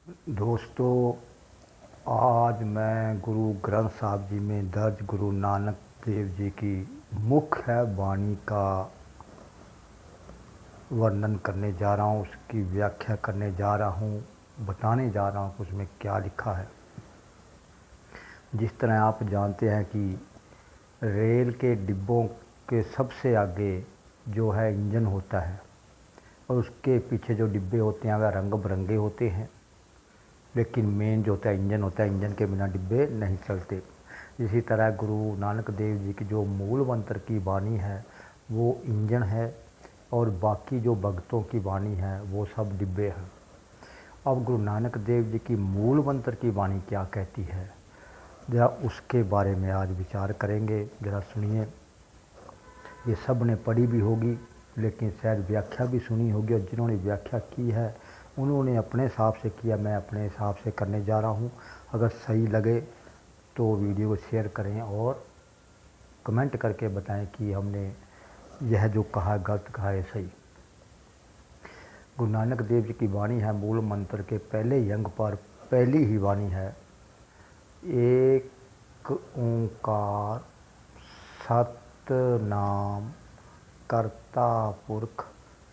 दोस्तों, आज मैं गुरु ग्रंथ साहब जी में दर्ज गुरु नानक देव जी की मुख्य वाणी का वर्णन करने जा रहा हूँ, उसकी व्याख्या करने जा रहा हूँ, बताने जा रहा हूँ कि उसमें क्या लिखा है। जिस तरह आप जानते हैं कि रेल के डिब्बों के सबसे आगे जो है इंजन होता है और उसके पीछे जो डिब्बे होते हैं वह रंग बिरंगे होते हैं, लेकिन मेन जो होता है इंजन होता है। इंजन के बिना डिब्बे नहीं चलते। इसी तरह गुरु नानक देव जी की जो मूल मंत्र की वाणी है वो इंजन है और बाकी जो भक्तों की वाणी है वो सब डिब्बे हैं। अब गुरु नानक देव जी की मूल मंत्र की वाणी क्या कहती है, ज़रा उसके बारे में आज विचार करेंगे। ज़रा सुनिए। ये सब ने पढ़ी भी होगी, लेकिन शायद व्याख्या भी सुनी होगी, और जिन्होंने व्याख्या की है उन्होंने अपने हिसाब से किया, मैं अपने हिसाब से करने जा रहा हूँ। अगर सही लगे तो वीडियो को शेयर करें और कमेंट करके बताएं कि हमने यह जो कहा गलत कहा है सही। गुरु नानक देव जी की वाणी है मूल मंत्र के पहले ही अंग पर पहली ही वाणी है, एक ओंकार सतनाम कर्ता पुरख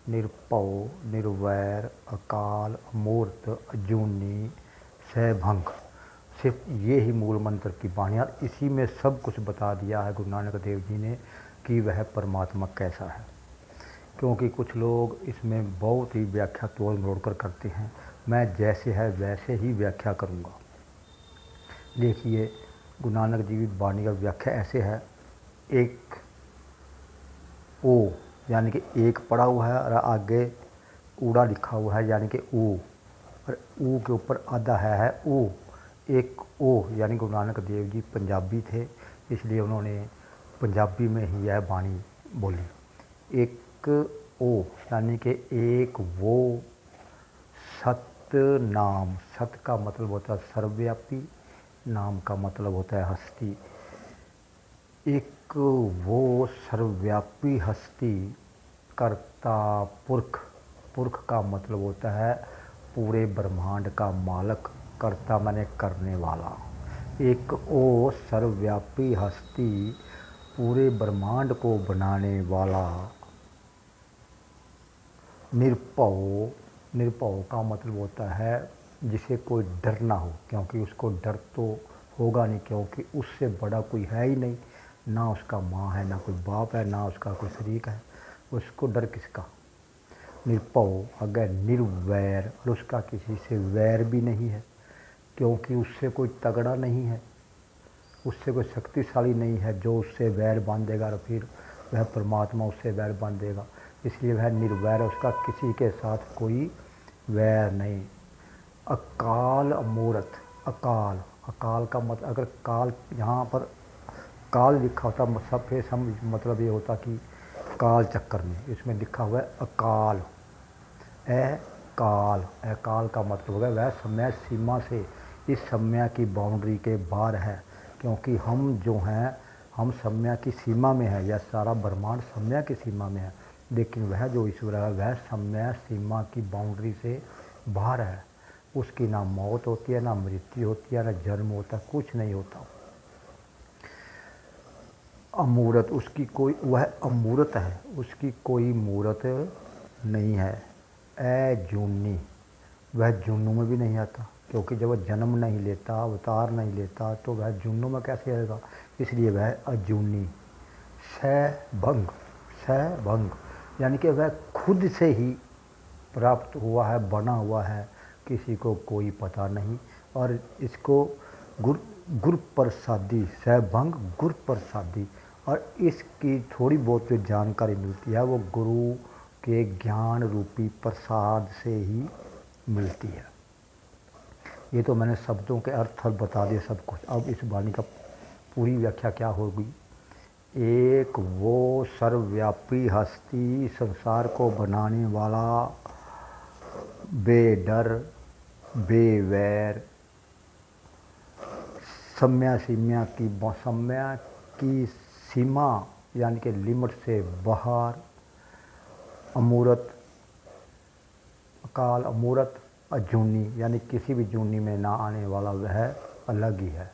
निरपौ निर्वैर अकाल अमूर्त अजूनी सहभंग। सिर्फ ये ही मूल मंत्र की वाणी, और इसी में सब कुछ बता दिया है गुरु नानक देव जी ने कि वह परमात्मा कैसा है। क्योंकि कुछ लोग इसमें बहुत ही व्याख्या तोड़ मरोड़ कर करते हैं, मैं जैसे है वैसे ही व्याख्या करूँगा। देखिए, गुरु नानक जी की वाणी का व्याख्या ऐसे है। एक ओ यानी कि एक पड़ा हुआ है और आगे ऊड़ा लिखा हुआ है यानी कि ऊ, और ऊ के ऊपर आधा है ओ। एक ओ यानी गुरु नानक देव जी पंजाबी थे, इसलिए उन्होंने पंजाबी में ही यह वाणी बोली। एक ओ यानी कि एक वो सत नाम। सत का मतलब होता है सर्वव्यापी, नाम का मतलब होता है हस्ती। एक वो सर्वव्यापी हस्ती कर्ता पुरख। पुरख का मतलब होता है पूरे ब्रह्मांड का मालक, कर्ता माने करने वाला। एक ओ सर्वव्यापी हस्ती पूरे ब्रह्मांड को बनाने वाला। निरपौ। निरपौ का मतलब होता है जिसे कोई डर ना हो, क्योंकि उसको डर तो होगा नहीं, क्योंकि उससे बड़ा कोई है ही नहीं। ना उसका माँ है, ना कोई बाप है, ना उसका कोई शरीक है, उसको डर किसका। निरपौ अगर निर्वैर, और उसका किसी से वैर भी नहीं है, क्योंकि उससे कोई तगड़ा नहीं है, उससे कोई शक्तिशाली नहीं है जो उससे वैर बांधेगा और फिर वह परमात्मा उससे वैर बांधेगा। इसलिए वह निर्वैर है, उसका किसी के साथ कोई वैर नहीं। अकाल अमूर्त। अकाल, अकाल का मतलब अगर काल यहाँ पर काल लिखा होता सब फिर मतलब ये होता कि काल चक्कर में, इसमें लिखा हुआ है अकाल। ए काल, अकाल का मतलब होगा वह समय सीमा से, इस समय की बाउंड्री के बाहर है। क्योंकि हम जो हैं हम समय की सीमा में है, यह सारा ब्रह्मांड समय की सीमा में है, लेकिन वह जो ईश्वर है वह समय सीमा की बाउंड्री से बाहर है। उसकी ना मौत होती है, ना मृत्यु होती है, ना जन्म होता, कुछ नहीं होता। अमूर्त, उसकी कोई, वह अमूर्त है, उसकी कोई मूर्त नहीं है। अजूनी, वह जुन्नों में भी नहीं आता, क्योंकि जब वह जन्म नहीं लेता, अवतार नहीं लेता, तो वह जुन्नों में कैसे आएगा, इसलिए वह अजूनी। सहभंग। सहभंग यानी कि वह खुद से ही प्राप्त हुआ है, बना हुआ है, किसी को कोई पता नहीं। और इसको गुर गुर प्रसादी, सहभंग गुर प्रसादी। और इसकी थोड़ी बहुत जो जानकारी मिलती है वो गुरु के ज्ञान रूपी प्रसाद से ही मिलती है। ये तो मैंने शब्दों के अर्थ बता दिए सब कुछ। अब इस वाणी का पूरी व्याख्या क्या होगी। एक वो सर्वव्यापी हस्ती, संसार को बनाने वाला, बेडर बेवैर, समय की सीमा यानी कि लिमिट से बाहर, अमूर्त, अकाल अमूर्त, अजूनी यानी किसी भी जूनी में ना आने वाला वह अलग ही है।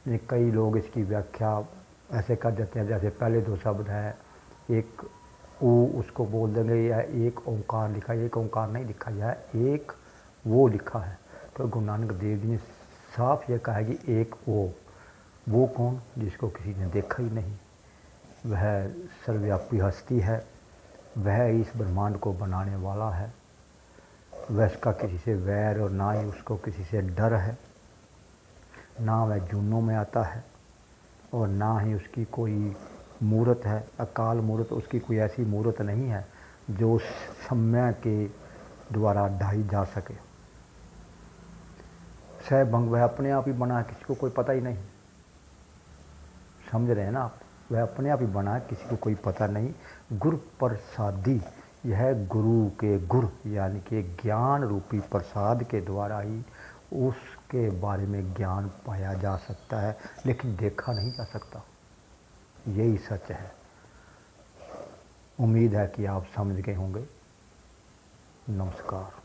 ये कई लोग इसकी व्याख्या ऐसे कर देते हैं, जैसे पहले दो शब्द है एक ऊ, उसको बोल देंगे यह एक ओंकार लिखा है, एक ओंकार नहीं लिखा, यह एक वो लिखा है। तो गुरु नानक देव जी ने साफ ये कहा है कि एक वो कौन? जिसको किसी ने देखा ही नहीं, वह सर्वव्यापी हस्ती है, वह इस ब्रह्मांड को बनाने वाला है, वह इसका किसी से वैर और ना ही उसको किसी से डर है, ना वह जूनों में आता है और ना ही उसकी कोई मूर्त है, अकाल मूर्त। उसकी कोई ऐसी मूर्त नहीं है जो समय के द्वारा ढाई जा सके। सहभंग वह अपने आप ही बना है, किसी को कोई पता ही नहीं। समझ रहे हैं ना आप? वह अपने आप ही बना है, किसी को कोई पता नहीं। गुरु प्रसादी, यह गुरु के गुर यानी कि ज्ञान रूपी प्रसाद के द्वारा ही उसके बारे में ज्ञान पाया जा सकता है, लेकिन देखा नहीं जा सकता। यही सच है। उम्मीद है कि आप समझ गए होंगे। नमस्कार।